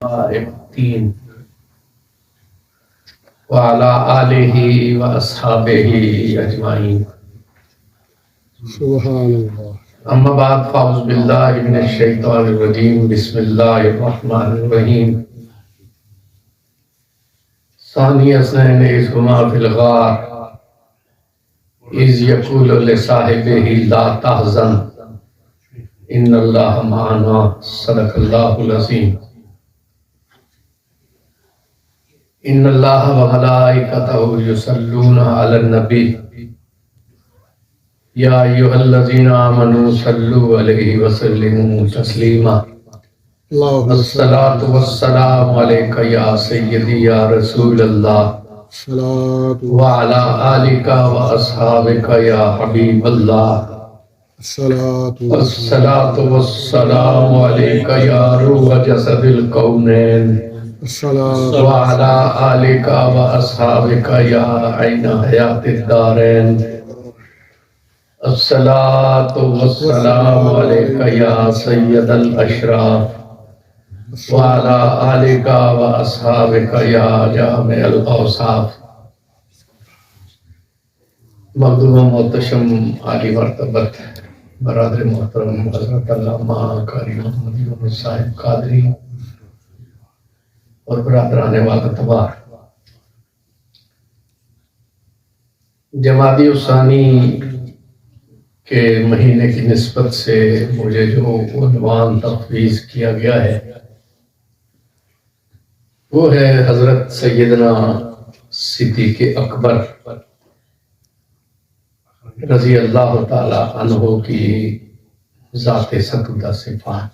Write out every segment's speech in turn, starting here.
الدين وعلى آله وأصحابه أجمعين. سبحان اللہ. أما بعد فأعوذ بالله من الشيطان الرجيم. بسم الله الرحمن الرحيم. ثاني اثنين إذ هما في الغار إذ يقول لصاحبه لا تحزن إن الله معنا صدق الله العظيم. ان اللہ وملائکتہ یصلون علی النبی یا ایھا الذین آمنوا صلوا علیہ وسلموا تسلیما. الصلاۃ والسلام علیک یا سیدی یا رسول اللہ وعلی آلک واصحابک یا حبیب اللہ. الصلاۃ والسلام علیک یا روح جسد الکونین وعلى آلك وأصحابك يا عين حياة الدارين. الصلاة والسلام عليك يا سيد الأشراف وعلى آلك وأصحابك يا جامع الأوصاف. مقدوم محتشم عالی مرتبت برادر محترم حضرت علامہ قاری محمد یونس صاحب قادری اور برادران واقعتبار، جمادی الثانی کے مہینے کی نسبت سے مجھے جو عنوان تفویض کیا گیا ہے وہ ہے حضرت سیدنا صدیق اکبر رضی اللہ تعالی عنہ کی ذات ستودہ صفات.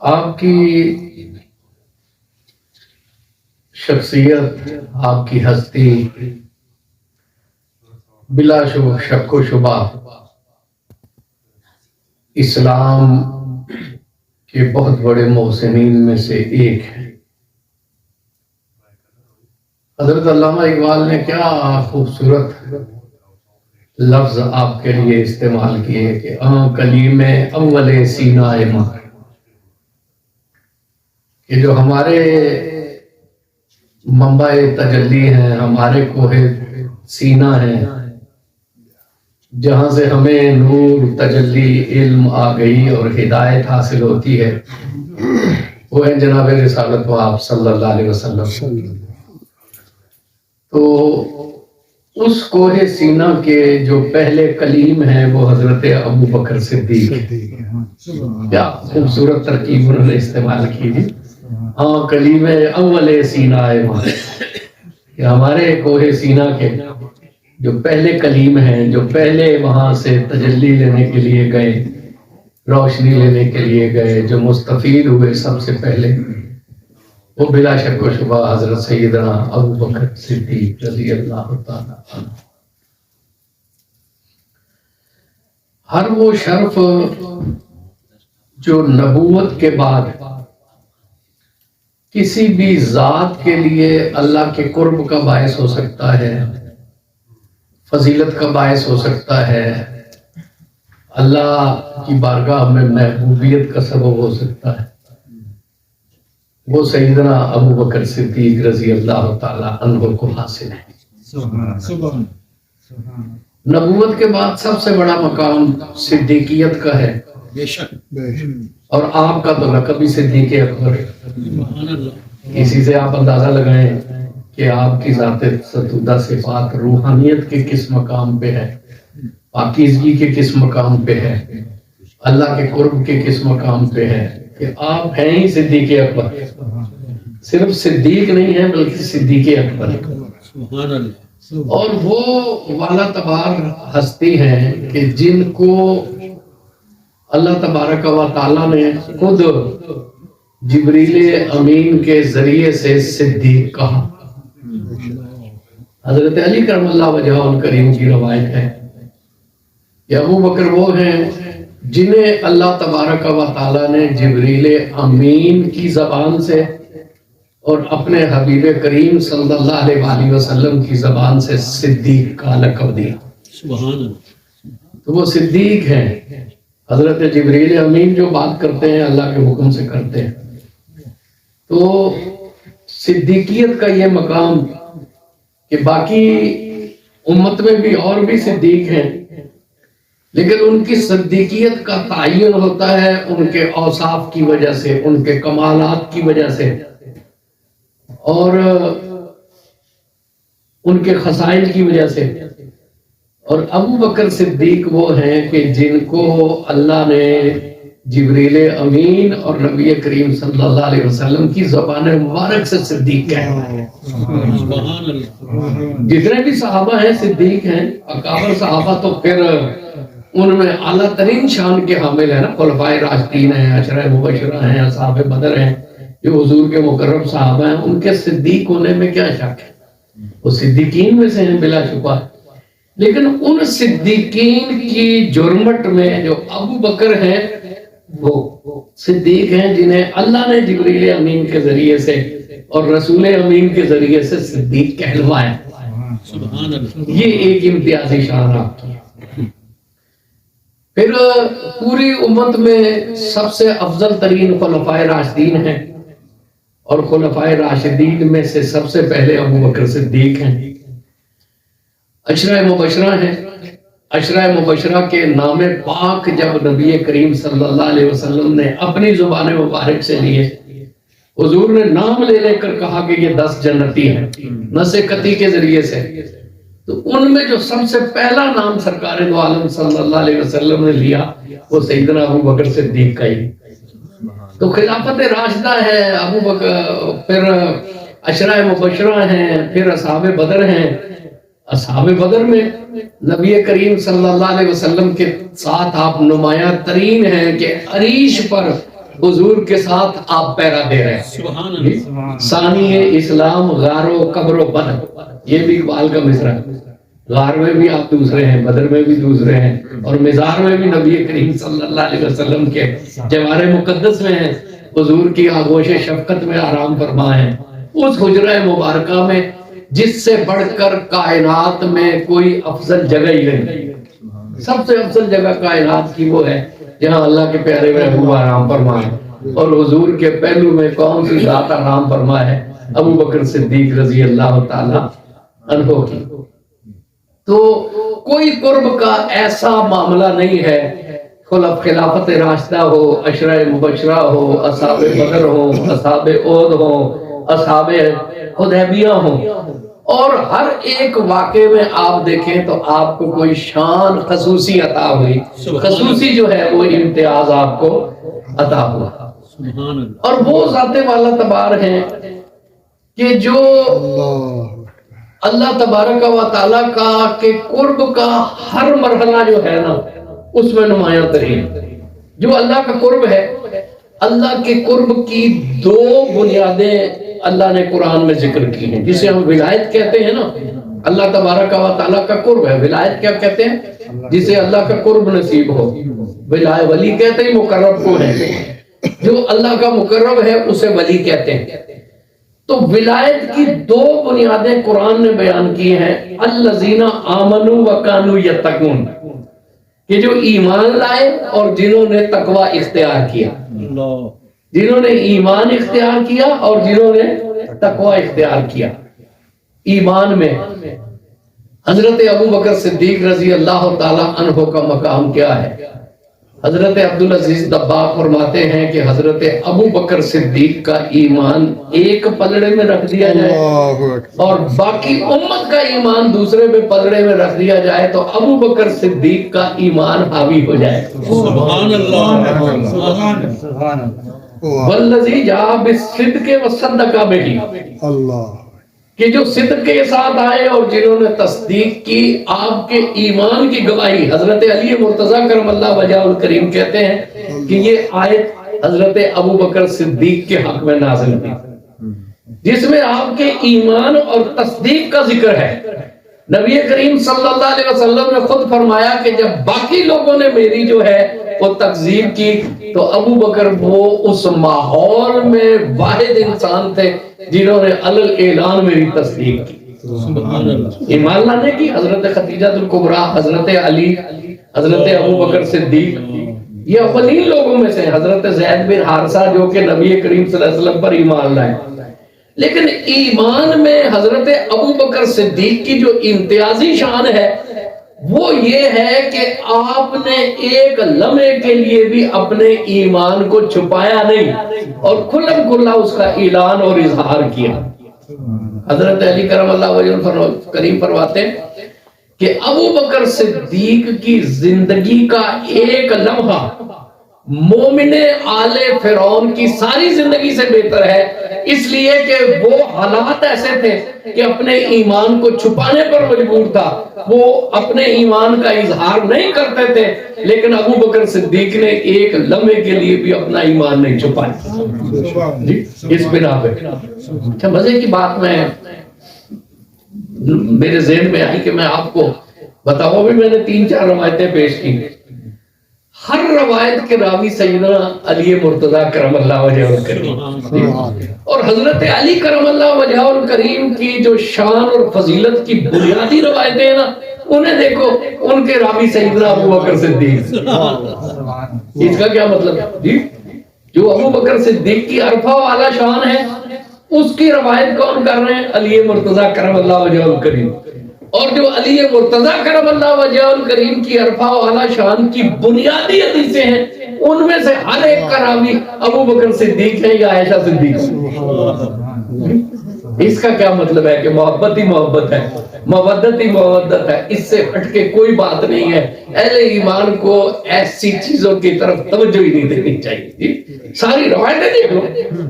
آپ کی شخصیت، آپ کی ہستی بلا شک و شبہ اسلام کے بہت بڑے محسنین میں سے ایک ہے. حضرت علامہ اقبال نے کیا خوبصورت لفظ آپ کے لیے استعمال کیے کہ کلیم اول سینہ ماں، کہ جو ہمارے منبع تجلی ہیں، ہمارے کوہ سینہ ہیں، جہاں سے ہمیں نور تجلی علم آ گئی اور ہدایت حاصل ہوتی ہے، وہ ہے جناب رسالت و آپ صلی اللہ علیہ وسلم. تو اس کوہ سینہ کے جو پہلے کلیم ہیں وہ حضرت ابو بکر صدیق. کیا خوبصورت ترکیب انہوں نے استعمال کی تھی. کلیم اول سینہ ماں، کہ ہمارے کوہ سینہ کے جو پہلے کلیم ہیں، جو پہلے وہاں سے تجلی لینے کے لیے گئے، روشنی لینے کے لیے گئے، جو مستفید ہوئے سب سے پہلے، وہ بلا شک و شبہ حضرت سیدنا ابو بکر صدیق رضی اللہ تعالی عنہ. ہر وہ شرف جو نبوت کے بعد کسی بھی ذات کے لیے اللہ کے قرب کا باعث ہو سکتا ہے، فضیلت کا باعث ہو سکتا ہے، اللہ کی بارگاہ میں محبوبیت کا سبب ہو سکتا ہے، وہ سیدنا ابو بکر صدیق رضی اللہ تعالی عنہ کو حاصل ہے. نبوت کے بعد سب سے بڑا مقام صدیقیت کا ہے، اور آپ کا تو لقب ہی صدیق اکبر. اسی سے آپ اندازہ لگائیں کہ آپ کی ذات ستودہ صفات روحانیت کے کس مقام پہ ہے، پاکیزگی کے کس مقام پہ ہے، اللہ کے قرب کے کس مقام پہ ہے، کہ آپ ہیں ہی صدیق اکبر. صرف صدیق نہیں ہے بلکہ صدیق اکبر. اور وہ والا تبار ہستی ہیں کہ جن کو اللہ تبارک و تعالیٰ نے خود جبریل امین کے ذریعے سے صدیق کہا. حضرت علی کرم اللہ وجہہ الکریم کی روایت ہے کہ ابو بکر وہ ہیں جنہیں اللہ تبارک و تعالیٰ نے جبریل امین کی زبان سے اور اپنے حبیب کریم صلی اللہ علیہ وآلہ وسلم کی زبان سے صدیق کا لقب دیا. تو وہ صدیق ہیں. حضرت جبریل امین جو بات کرتے ہیں اللہ کے حکم سے کرتے ہیں. تو صدیقیت کا یہ مقام کہ باقی امت میں بھی اور بھی صدیق ہیں، لیکن ان کی صدیقیت کا تعین ہوتا ہے ان کے اوصاف کی وجہ سے، ان کے کمالات کی وجہ سے، اور ان کے خصائل کی وجہ سے. اور ابو بکر صدیق وہ ہیں کہ جن کو اللہ نے جبریل امین اور نبی کریم صلی اللہ علیہ وسلم کی زبان مبارک سے صدیق کہا. جتنے بھی صحابہ ہیں صدیق ہیں، اکابر صحابہ تو پھر ان میں اعلیٰ ترین شان کے حامل ہیں نا، خلفائے راشدین ہیں، عشرہ مبشرہ ہیں، اصحاب بدر ہیں، جو حضور کے مقرب صحابہ ہیں، ان کے صدیق ہونے میں کیا شک ہے، وہ صدیقین میں سے ہیں بلا شبہ. لیکن ان صدیقین کی جرمٹ میں جو ابو بکر ہیں وہ صدیق ہیں جنہیں اللہ نے جبریل امین کے ذریعے سے اور رسول امین کے ذریعے سے صدیق کہلوایا. یہ ایک امتیازی شان آپ کی. پھر پوری امت میں سب سے افضل ترین خلفائے راشدین ہیں، اور خلفائے راشدین میں سے سب سے پہلے ابو بکر صدیق ہیں. عشرہ مبشرہ ہیں. عشرہ مبشرہ کے نام پاک جب نبی کریم صلی اللہ علیہ وسلم نے اپنی زبان مبارک سے لیے، حضور نے نام لے لے کر کہا کہ یہ 10 جنتی ہیں نس قطعی کے ذریعے سے. تو ان میں جو سب سے پہلا نام سرکار دو عالم صلی اللہ علیہ وسلم نے لیا وہ سیدنا ابو بکر صدیق کا ہی. تو خلافت راشدہ ہے ابو بکر، پھر عشرہ مبشرہ ہیں، پھر اصحاب بدر ہیں. اصحاب بدر میں نبی کریم صلی اللہ علیہ وسلم کے ساتھ آپ نمایاں ترین ہیں کہ عریش پر حضور کے ساتھ آپ پیرا دے رہے ہیں. ثانی اسلام غار و قبر و بدر، یہ بھی اقبال کا مصرع ہے. غار میں بھی آپ دوسرے ہیں، بدر میں بھی دوسرے ہیں، اور مزار میں بھی نبی کریم صلی اللہ علیہ وسلم کے جوار مقدس میں ہیں، حضور کی آغوش شفقت میں آرام فرما ہے. اس حجرہ مبارکہ میں جس سے بڑھ کر کائنات میں کوئی افضل جگہ ہی نہیں. سب سے افضل جگہ کائنات کی وہ ہے جہاں اللہ کے پیارے محبوب آرام فرما ہے. اور حضور کے پہلو میں کون سی ذات آرام فرما ہے؟ ابو بکر صدیق رضی اللہ تعالی عنہ کی. تو کوئی قرب کا ایسا معاملہ نہیں ہے، خلافت راشدہ ہو، عشرہ مبشرہ ہو، اصحاب بدر ہو، اصحاب احد ہو، اصحاب حدیبیہ ہو، اور ہر ایک واقعے میں آپ دیکھیں تو آپ کو کوئی شان خصوصی عطا ہوئی، خصوصی جو ہے وہ امتیاز آپ کو عطا ہوا. اور وہ ذات والا تبار ہیں کہ جو اللہ تبارک و تعالیٰ کا کہ قرب کا ہر مرحلہ جو ہے نا اس میں نمایاں ترین. جو اللہ کا قرب ہے، اللہ کے قرب کی 2 بنیادیں اللہ نے قرآن میں ذکر کی ہیں، جسے ہم ولایت کہتے ہیں نا. اللہ تبارک و تعالیٰ کا قرب ہے. ولایت کیا کہتے ہیں؟ جسے اللہ کا قرب نصیب ہو. ولی کہتے ہیں مقرب کو ہے، جو اللہ کا مقرب ہے اسے ولی کہتے ہیں. تو ولایت کی 2 بنیادیں قرآن نے بیان کی ہیں. الذین آمنوا وکانوا یتقون، کہ جو ایمان لائے اور جنہوں نے تقوی اختیار کیا. جنہوں نے ایمان اختیار کیا اور جنہوں نے تقوی اختیار کیا. ایمان میں حضرت ابو بکر صدیق رضی اللہ تعالی عنہ کا مقام کیا ہے؟ حضرت عبدالعزیز دباغ فرماتے ہیں کہ حضرت ابو بکر صدیق کا ایمان ایک پلڑے میں رکھ دیا جائے اور باقی امت کا ایمان دوسرے میں پلڑے میں رکھ دیا جائے تو ابو بکر صدیق کا ایمان حاوی ہو جائے. سبحان اللہ. والذی جاء بالصدق وصدق بہ، کہ جو صدق کے ساتھ آئے اور جنہوں نے تصدیق کی آپ کے ایمان کی گواہی. حضرت علی مرتضیٰ کرم اللہ وجہہ الکریم کہتے ہیں کہ یہ آیت حضرت ابو بکر صدیق کے حق میں نازل ہوئی، جس میں آپ کے ایمان اور تصدیق کا ذکر ہے. نبی کریم صلی اللہ علیہ وسلم نے خود فرمایا کہ جب باقی لوگوں نے میری جو ہے وہ تکذیب کی تو ابو بکر وہ اس ماحول میں واحد انسان تھے جنہوں نے علل اعلان میری تصدیق کی. ایمان لانے کی حضرت خدیجہ الکبریٰ، حضرت علی، حضرت ابو بکر صدیق، یہ اولین لوگوں میں سے حضرت زید بن حارثہ جو کہ نبی کریم صلی اللہ علیہ وسلم پر ایمان لائے. لیکن ایمان میں حضرت ابو بکر صدیق کی جو امتیازی شان ہے وہ یہ ہے کہ آپ نے ایک لمحے کے لیے بھی اپنے ایمان کو چھپایا نہیں اور کھلم کھلا اس کا اعلان اور اظہار کیا. حضرت علی کرم اللہ وجہ کریم فرماتے ہیں کہ ابو بکر صدیق کی زندگی کا ایک لمحہ مومن آل فرعون کی ساری زندگی سے بہتر ہے، اس لیے کہ وہ حالات ایسے تھے کہ اپنے ایمان کو چھپانے پر مجبور تھا، وہ اپنے ایمان کا اظہار نہیں کرتے تھے، لیکن ابو بکر صدیق نے ایک لمحے کے لیے بھی اپنا ایمان نہیں چھپایا. اس بنا پہ اچھا مزے کی بات میں میرے ذہن میں آئی کہ میں آپ کو بتاؤں. بھی میں نے 3-4 روایتیں پیش کی. ہر روایت کے راوی سیدنا علی مرتضیٰ کرم اللہ وجہہ الکریم، اور حضرت علی کرم اللہ وجہہ الکریم کی جو شان اور فضیلت کی بنیادی روایتیں ہیں نا، انہیں دیکھو، ان کے راوی سیدنا ابو بکر صدیق. اس کا کیا مطلب ہے؟ جو ابو بکر صدیق کی عرفہ والا شان ہے اس کی روایت کون کر رہے ہیں؟ علی مرتضیٰ کرم اللہ وجہہ الکریم. اور جو علی مرتضیٰ کرم اللہ وجہہ الکریم کی عرفہ والا شان کی بنیادی حدیثیں ہیں ان میں سے ہر ایک کا راوی ابو بکر صدیق ہے یا عائشہ صدیق. اس کا کیا مطلب ہے کہ محبت ہی محبت ہے، مودت ہی مودت ہے، اس سے ہٹ کے کوئی بات نہیں ہے. اہل ایمان کو ایسی چیزوں کی طرف توجہ ہی نہیں دینی چاہیے. ساری روایتیں دیکھ لو،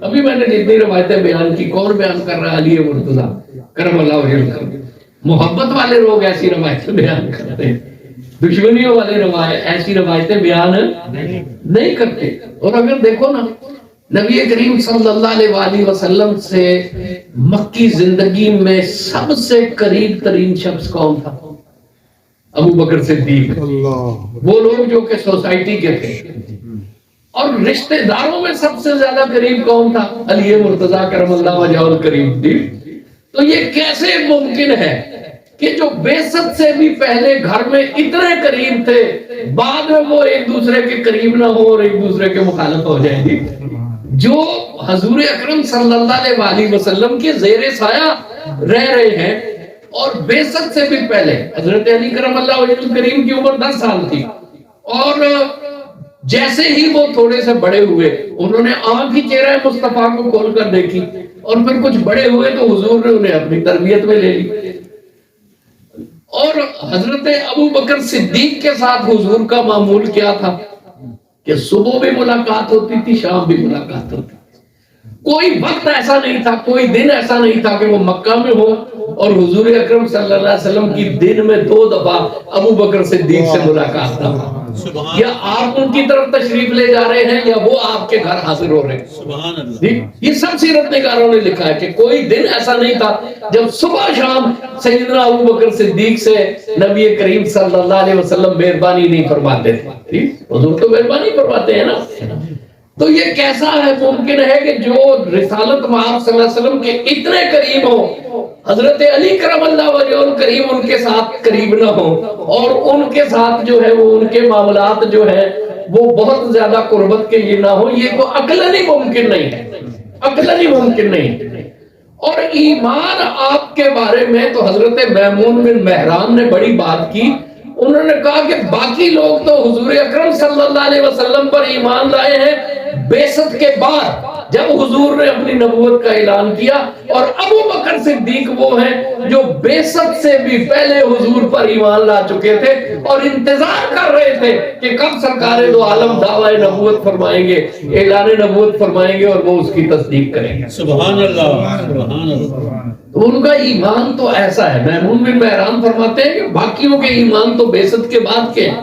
ابھی میں نے جتنی روایتیں بیان کی، کون بیان کر رہا ہے؟ علی مرتضیٰ کرم اللہ وجہہ الکریم. محبت والے لوگ ایسی روایتیں بیان کرتے ہیں، دشمنیوں والے روایت ایسی روایتیں بیان نہیں کرتے. اور اگر دیکھو نا، نبی کریم صلی اللہ علیہ وآلہ وسلم سے مکی زندگی میں سب سے قریب ترین شخص کون تھا؟ ابو بکر صدیق. وہ لوگ جو کہ سوسائٹی کے تھے. اور رشتہ داروں میں سب سے زیادہ قریب کون تھا؟ علی مرتضیٰ کرم اللہ وجہہ الکریم. تو یہ کیسے ممکن ہے کہ جو بعثت سے بھی پہلے گھر میں اتنے قریب تھے، بعد میں وہ ایک دوسرے کے قریب نہ ہو اور ایک دوسرے کے مخالف ہو جائیں گی؟ جو حضور اکرم صلی اللہ علیہ وآلہ وسلم کے زیر سایہ رہ رہے ہیں، اور بعثت سے بھی پہلے حضرت علی کرم اللہ وجہہ الکریم کی عمر 10 سال تھی، اور جیسے ہی وہ تھوڑے سے بڑے ہوئے انہوں نے آنکھ ہی چہرہ مصطفیٰ کو کھول کر دیکھی، اور پھر کچھ بڑے ہوئے تو حضور نے انہیں اپنی تربیت میں لے لی. اور حضرت ابو بکر صدیق کے ساتھ حضور کا معمول کیا تھا کہ صبح بھی ملاقات ہوتی تھی، شام بھی ملاقات ہوتی تھی. کوئی وقت ایسا نہیں تھا، کوئی دن ایسا نہیں تھا کہ وہ مکہ میں ہو اور حضور اکرم صلی اللہ علیہ وسلم کی دن میں 2 دفعہ ابو بکر صدیق سے ملاقات نہ ہو. یا آپ ان کی طرف تشریف لے جا رہے ہیں یا وہ آپ کے گھر حاضر ہو رہے ہیں. یہ سب سیرت نگاروں نے لکھا ہے کہ کوئی دن ایسا نہیں تھا جب صبح شام سیدنا ابو بکر صدیق سے نبی کریم صلی اللہ علیہ وسلم مہربانی نہیں فرماتے تھے. حضور تو مہربانی فرماتے ہیں نا. تو یہ کیسا ہے ممکن ہے کہ جو رسالت مآب صلی اللہ علیہ وسلم کے اتنے قریب ہو، حضرت علی کرم اللہ وجہہ الکریم ان کے ساتھ قریب نہ ہو، اور ان کے ساتھ جو ہے وہ ان کے معاملات جو ہے وہ بہت زیادہ قربت کے یہ نہ ہو. یہ تو عقلاً ہی ممکن نہیں ہے، عقلاً ہی ممکن نہیں. اور ایمان آپ کے بارے میں تو حضرت میمون بن مہران نے بڑی بات کی. انہوں نے کہا کہ باقی لوگ تو حضور اکرم صلی اللہ علیہ وسلم پر ایمان لائے ہیں بعثت کے بعد، جب حضور نے اپنی نبوت کا اعلان کیا، اور ابو بکر صدیق وہ ہیں جو بعثت سے بھی پہلے حضور پر ایمان لا چکے تھے اور انتظار کر رہے تھے کہ کب سرکار دو عالم دعوی نبوت فرمائیں گے، اعلان نبوت فرمائیں گے اور وہ اس کی تصدیق کریں گے. سبحان اللہ، سبحان اللہ. تو ان کا ایمان تو ایسا ہے. میمون بن مہران فرماتے ہیں کہ باقیوں کے ایمان تو بعثت کے بعد کے ہیں.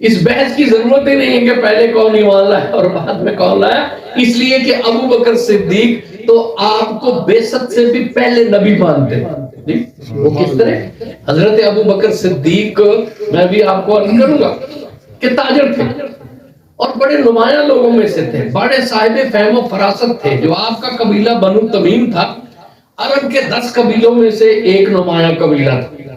اس بحث کی ضرورت ہی نہیں ہے کہ پہلے کون ایمان لایا اور بعد میں کون لایا، اس لیے کہ ابو بکر صدیق تو آپ کو بعثت سے بھی پہلے نبی مانتے ہیں. وہ کس طرح؟ حضرت ابو بکر صدیق، میں بھی آپ کو عرض کروں گا کہ تاجر تھے اور بڑے نمایاں لوگوں میں سے تھے، بڑے صاحب فہم و فراست تھے. جو آپ کا قبیلہ بنو تمیم تھا، عرب کے 10 قبیلوں میں سے ایک نمایاں قبیلہ تھا،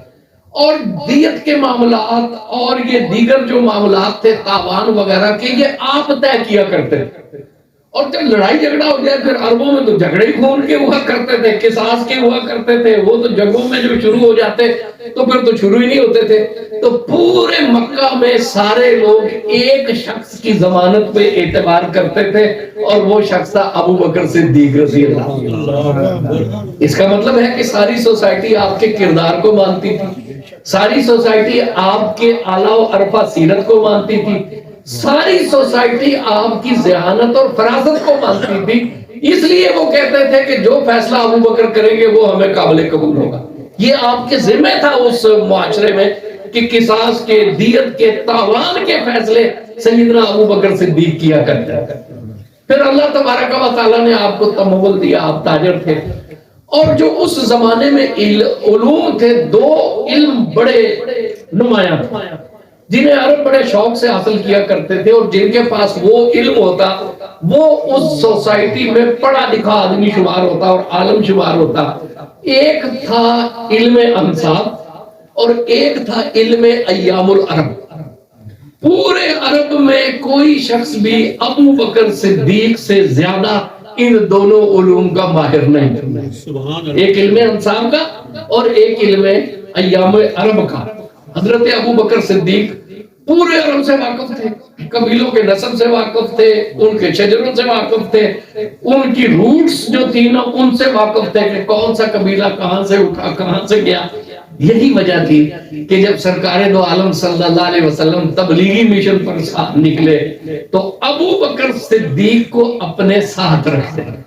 اور دیت کے معاملات اور یہ دیگر جو معاملات تھے تاوان وغیرہ کے، یہ آپ طے کیا کرتے تھے۔ اور جب لڑائی جھگڑا ہو جائے پھر عربوں میں تو جھگڑے ہی خون کے ہوا کرتے تھے، قصاص کے ہوا کرتے تھے، وہ تو جنگوں میں جو شروع ہو جاتے تو پھر تو شروع ہی نہیں ہوتے تھے۔ تو پورے مکہ میں سارے لوگ ایک شخص کی ضمانت پہ اعتبار کرتے تھے، اور وہ شخص تھا ابو بکر صدیق رضی اللہ۔ اس کا مطلب ہے کہ ساری سوسائٹی آپ کے کردار کو مانتی تھی، ساری سوسائٹی آپ کے اعلیٰ و عرفہ سیرت کو مانتی تھی، ساری سوسائٹی آپ کی ذہانت اور فراست کو مانتی تھی۔ اس لیے وہ کہتے تھے کہ جو فیصلہ ابو بکر کریں گے وہ ہمیں قابل قبول ہوگا۔ یہ آپ کے ذمہ تھا اس معاشرے میں کہ قصاص کے، دیت کے، تاوان کے فیصلے سیدنا ابو بکر صدیق کیا کرتے تھے۔ پھر اللہ تبارک و تعالیٰ نے آپ کو تمول دیا، آپ تاجر تھے، اور جو اس زمانے میں علوم تھے، دو علم بڑے نمایاں تھے جنہیں عرب بڑے شوق سے حاصل کیا کرتے تھے، اور جن کے پاس وہ علم ہوتا وہ اس سوسائٹی میں پڑھا لکھا آدمی شمار ہوتا اور عالم شمار ہوتا۔ ایک تھا علم انصاب اور ایک تھا علم ایام العرب۔ پورے عرب میں کوئی شخص بھی ابو بکر صدیق سے زیادہ ان دونوں علوم کا ماہر نہیں، ایک علم انصاب کا اور ایک علم ایام عرب کا۔ حضرت ابو بکر صدیق پورے عرب سے واقف تھے، قبیلوں کے نسب سے واقف تھے، ان کے شجروں سے واقف تھے، ان کی روٹس جو تھی نا ان سے واقف تھے کہ کون سا قبیلہ کہاں سے اٹھا کہاں سے گیا۔ یہی وجہ تھی کہ جب سرکار دو عالم صلی اللہ علیہ وسلم تبلیغی مشن پر نکلے تو ابو بکر صدیق کو اپنے ساتھ رکھتے ہیں۔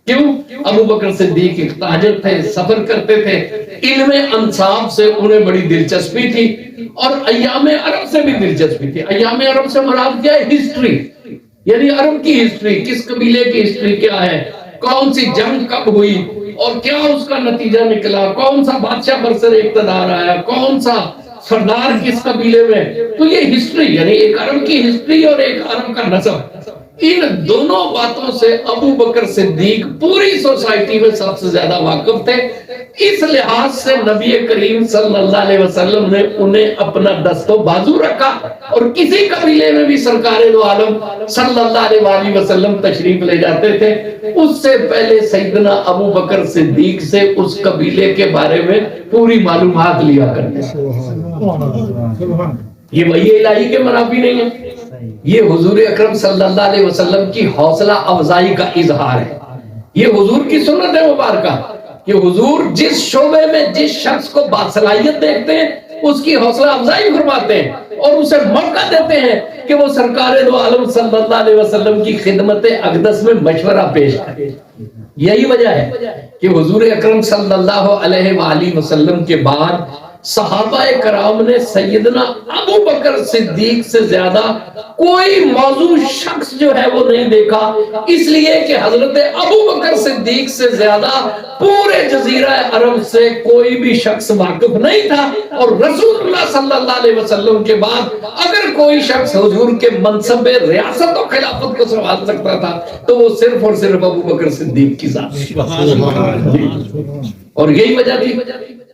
کیوں؟ ابو بکر صدیق ایک تاجر تھے، سفر کرتے تھے، علم انصاب سے انہیں بڑی دلچسپی تھی اور ایام عرب سے بھی دلچسپی تھی۔ ایام عرب سے مراد کیا ہے؟ ہسٹری، یعنی عرب کی ہسٹری، کس قبیلے کی ہسٹری کیا ہے، کون سی جنگ کب ہوئی اور کیا اس کا نتیجہ نکلا، کون سا بادشاہ برسر اقتدار آیا، کون سا سردار کس قبیلے میں۔ تو یہ ہسٹری، یعنی ایک عرب کی ہسٹری اور ایک عرب کا نسب، ان دونوں باتوں سے ابو بکر صدیق پوری سوسائٹی میں سب سے زیادہ واقف تھے۔ اس لحاظ سے نبی کریم صلی اللہ علیہ وسلم نے انہیں اپنا دست و بازو رکھا، اور کسی قبیلے میں بھی سرکار دو عالم صلی اللہ علیہ وسلم تشریف لے جاتے تھے، اس سے پہلے سیدنا ابو بکر صدیق سے اس قبیلے کے بارے میں پوری معلومات لیا کرتے تھے۔ یہ وحی الہی کے منافی نہیں ہے، یہ حضور اکرم صلی اللہ علیہ وسلم کی حوصلہ افزائی کا اظہار ہے۔ یہ حضور کی سنت ہے مبارکہ کہ حضور جس شعبے میں جس شخص کو باصلاحیت دیکھتے ہیں اس کی حوصلہ افزائی فرماتے ہیں اور اسے موقع دیتے ہیں کہ وہ سرکار دو عالم صلی اللہ علیہ وسلم کی خدمت اقدس میں مشورہ پیش کرے۔ یہی وجہ ہے کہ حضور اکرم صلی اللہ علیہ وآلہ وسلم کے بعد صحابہ کرام نے سیدنا ابو بکر صدیق سے زیادہ کوئی موضوع شخص جو ہے وہ نہیں دیکھا، اس لیے کہ حضرت ابو بکر صدیق سے زیادہ پورے جزیرہ عرب سے کوئی بھی شخص واقف نہیں تھا، اور رسول اللہ صلی اللہ علیہ وسلم کے بعد اگر کوئی شخص حضور کے منصب ریاست و خلافت کو سنبھال سکتا تھا تو وہ صرف اور صرف ابو بکر صدیق کی ذات۔ اور یہی وجہ تھی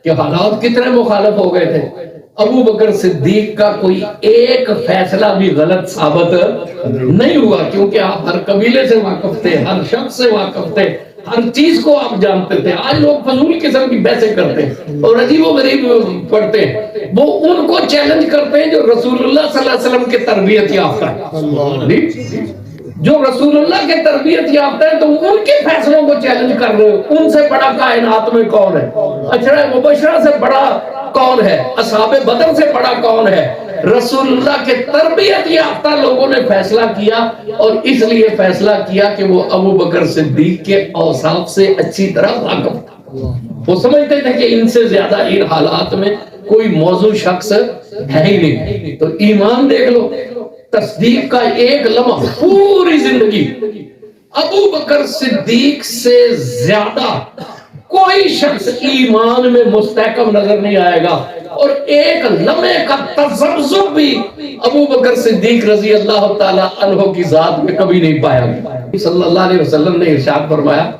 کہ حالات کتنے مخالف ہو گئے تھے، ابو بکر صدیق کا کوئی ایک فیصلہ بھی غلط ثابت نہیں ہوا، کیونکہ آپ ہر قبیلے سے واقف تھے، ہر شخص سے واقف تھے، ہر چیز کو آپ جانتے تھے۔ آج لوگ فضول قسم کی بحثیں کرتے ہیں اور عجیب و غریب پڑھتے ہیں، وہ ان کو چیلنج کرتے ہیں جو رسول اللہ صلی اللہ علیہ وسلم کے تربیت یافتہ ہے، جو رسول اللہ کے تربیت یافتہ ہے، تو ان کے فیصلوں کو چیلنج کر رہے ہو۔ ان سے بڑا کائنات میں کون ہے؟ اشرا مبشرہ سے بڑا کون ہے؟ اصحاب بدر سے بڑا کون ہے؟ رسول اللہ کے تربیت یافتہ لوگوں نے فیصلہ کیا، اور اس لیے فیصلہ کیا کہ وہ ابو بکر صدیق کے اوصاف سے اچھی طرح واقف تھا۔ وہ سمجھتے تھے کہ ان سے زیادہ ان حالات میں کوئی موضوع شخص ہے ہی نہیں۔ تو ایمان دیکھ لو، تصدیق کا ایک لمحہ پوری زندگی ابو بکر صدیق سے زیادہ کوئی شخص ایمان میں مستحکم نظر نہیں آئے گا، اور ایک لمحے کا تذبذب بھی ابو بکر صدیق رضی اللہ تعالی عنہ کی ذات میں کبھی نہیں پایا گیا۔ صلی اللہ علیہ وسلم نے ارشاد فرمایا